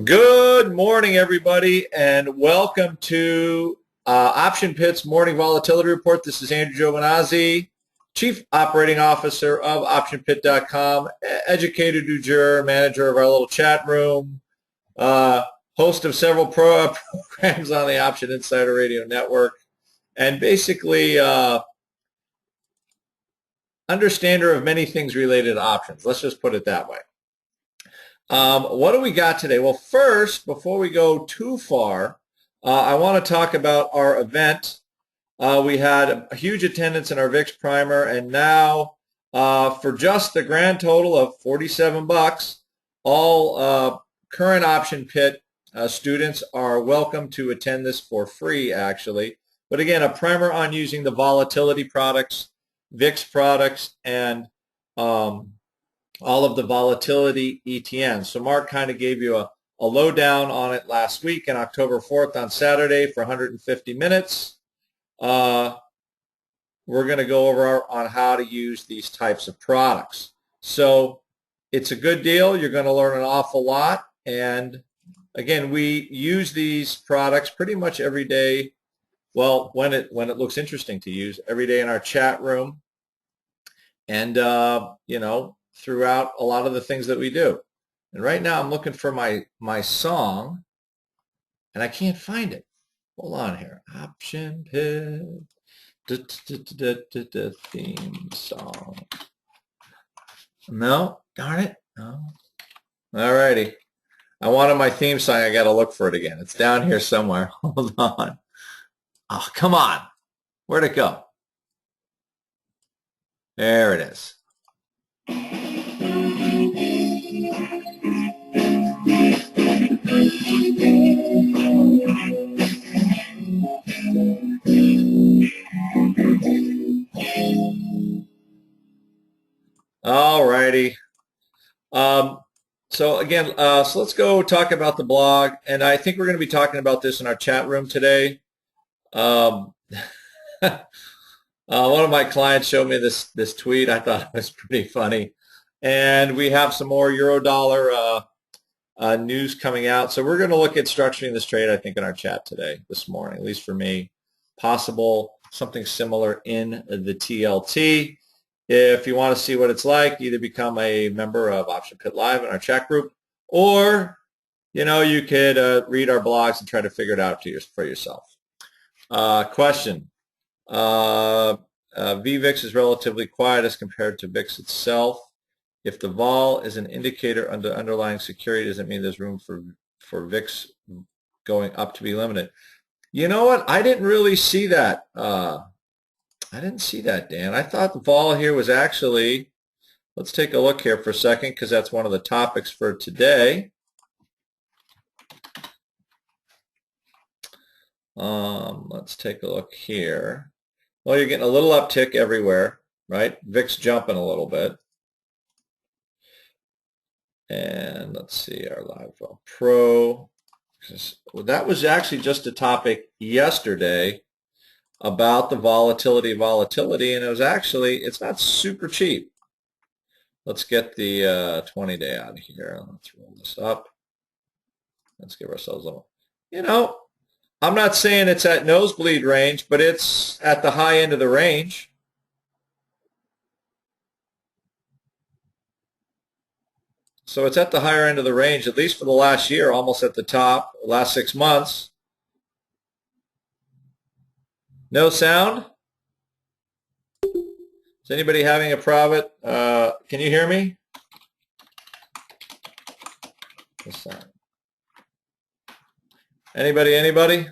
Good morning, everybody, and welcome to Option Pit's Morning Volatility Report. This is Andrew Giovinazzi, Chief Operating Officer of OptionPit.com, educator du jour, manager of our little chat room, host of several programs on the Option Insider Radio Network, and basically understander of many things related to options. Let's just put it that way. What do we got today? Well, first, before we go too far, I want to talk about our event. We had a huge attendance in our VIX primer, and now for just the grand total of $47, all current Option Pit students are welcome to attend this for free, actually. But again, a primer on using the volatility products, VIX products, and all of the volatility ETNs. So Mark kind of gave you a lowdown on it last week on October 4th on Saturday for 150 minutes. We're going to go over on how to use these types of products. So it's a good deal. You're going to learn an awful lot. And again, we use these products pretty much every day. Well, when it looks interesting to use, every day in our chat room. And, you know, throughout a lot of the things that we do. And right now I'm looking for my song, and I can't find it. Hold on here. Option Pit theme song. No, darn it. No. All righty. I wanted my theme song. I got to look for it again. It's down here somewhere. Hold on. Oh, come on. Where'd it go? There it is. All righty. So again, so let's go talk about the blog, and I think we're going to be talking about this in our chat room today. One of my clients showed me this tweet. I thought it was pretty funny, and we have some more Eurodollar news coming out. So we're going to look at structuring this trade, I think, in our chat today, this morning, at least for me. Possible something similar in the TLT. If you want to see what it's like, either become a member of Option Pit Live in our chat group, or you could read our blogs and try to figure it out for yourself. Question. VVIX is relatively quiet as compared to VIX itself. If the vol is an indicator under underlying security, does it mean there's room for VIX going up to be limited? You know what? I didn't really see that. I didn't see that, Dan. I thought the vol here was actually, let's take a look here for a second, because that's one of the topics for today. Let's take a look here. Well, you're getting a little uptick everywhere, right? VIX jumping a little bit. And let's see our live vol pro. That was actually just a topic yesterday about the volatility, and it was actually, it's not super cheap. Let's get the 20-day out of here. Let's roll this up. Let's give ourselves a, I'm not saying it's at nosebleed range, but it's at the high end of the range. So it's at the higher end of the range, at least for the last year, almost at the top, last 6 months. No sound? Is anybody having a problem? Can you hear me? Anybody?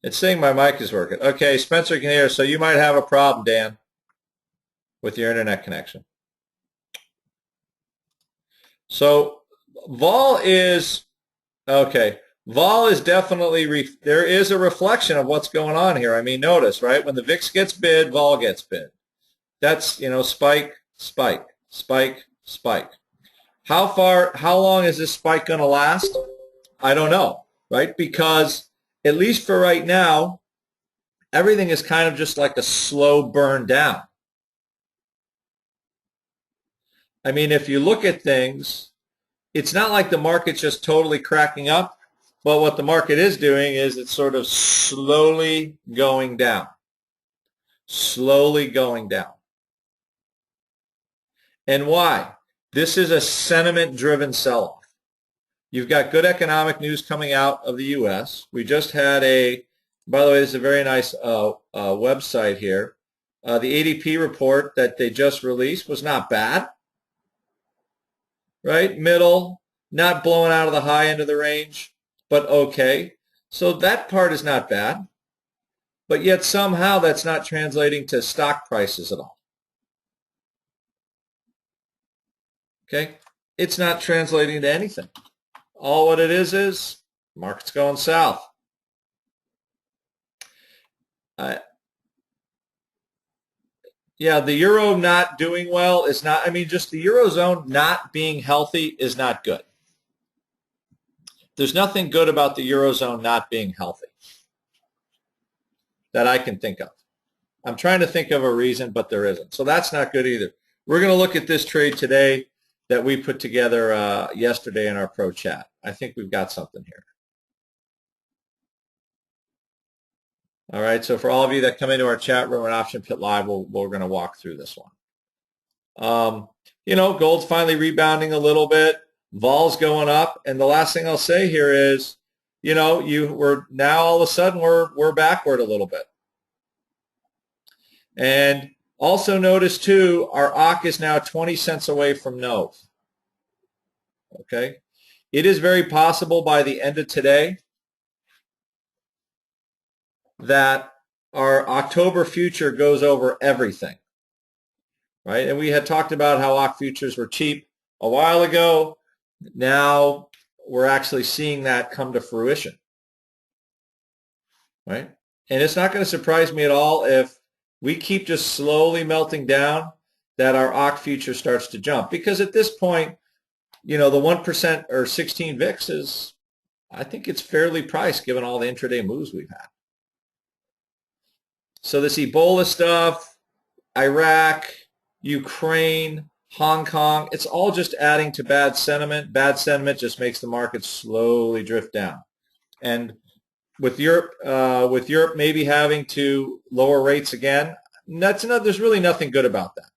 It's saying my mic is working. Okay, Spencer can hear, so you might have a problem, Dan, with your internet connection. So vol is, okay, vol is definitely, there is a reflection of what's going on here. I mean, notice, right? When the VIX gets bid, vol gets bid. That's, spike, spike, spike, spike. How long is this spike going to last? I don't know, right? Because at least for right now, everything is kind of just like a slow burn down. I mean, if you look at things, it's not like the market's just totally cracking up, but what the market is doing is it's sort of slowly going down. Slowly going down. And why? This is a sentiment-driven sell-off. You've got good economic news coming out of the U.S. We just had by the way, this is a very nice website here. The ADP report that they just released was not bad, right? Middle, not blowing out of the high end of the range, but okay. So that part is not bad, but yet somehow that's not translating to stock prices at all. Okay? It's not translating to anything. All what it is market's going south. Yeah, the euro not doing well is not, I mean, just the eurozone not being healthy is not good. There's nothing good about the eurozone not being healthy that I can think of. I'm trying to think of a reason, but there isn't. So that's not good either. We're going to look at this trade today that we put together yesterday in our pro chat. I think we've got something here. All right, so for all of you that come into our chat room at Option Pit Live, we're going to walk through this one. You know, gold's finally rebounding a little bit. Vol's going up, and the last thing I'll say here is, you know, we're now all of a sudden we're backward a little bit. And also notice too, our AUK is now 20 cents away from NOV. Okay, it is very possible by the end of today that our October future goes over everything, right? And we had talked about how AUK futures were cheap a while ago. Now we're actually seeing that come to fruition, right? And it's not going to surprise me at all if we keep just slowly melting down that our AUK future starts to jump. Because at this point, you know, the 1% or 16 VIX is, I think it's fairly priced given all the intraday moves we've had. So this Ebola stuff, Iraq, Ukraine, Hong Kong, it's all just adding to bad sentiment. Bad sentiment just makes the market slowly drift down. And with Europe maybe having to lower rates again, there's really nothing good about that,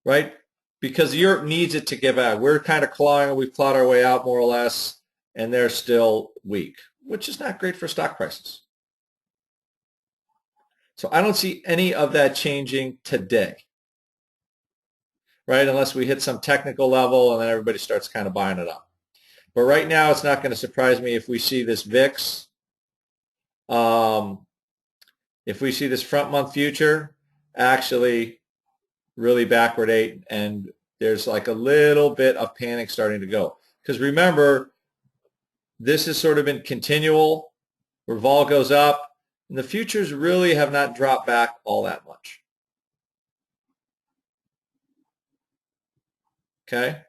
right? Because Europe needs it to give out. We're kind of clawing, we've clawed our way out more or less, and they're still weak, which is not great for stock prices. So I don't see any of that changing today, right? Unless we hit some technical level and then everybody starts kind of buying it up. But right now, it's not going to surprise me if we see this VIX, if we see this front month future actually really backwardate, and there's like a little bit of panic starting to go. Because remember, this has sort of been continual, where vol goes up, and the futures really have not dropped back all that much. Okay?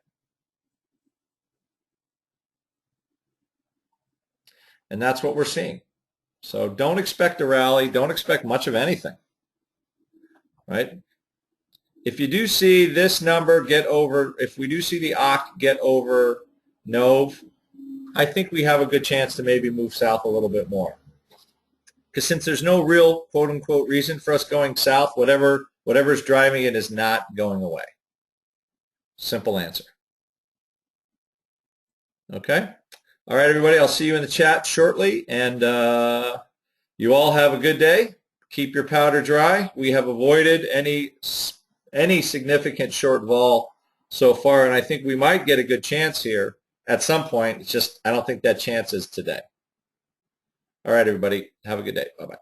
And that's what we're seeing. So don't expect a rally. Don't expect much of anything. Right? If you do see this number get over, if we do see the AUK get over NOV, I think we have a good chance to maybe move south a little bit more. Because since there's no real quote-unquote reason for us going south, whatever's driving it is not going away. Simple answer. Okay? All right, everybody, I'll see you in the chat shortly, and you all have a good day. Keep your powder dry. We have avoided any significant short vol so far, and I think we might get a good chance here at some point. It's just I don't think that chance is today. All right, everybody, have a good day. Bye-bye.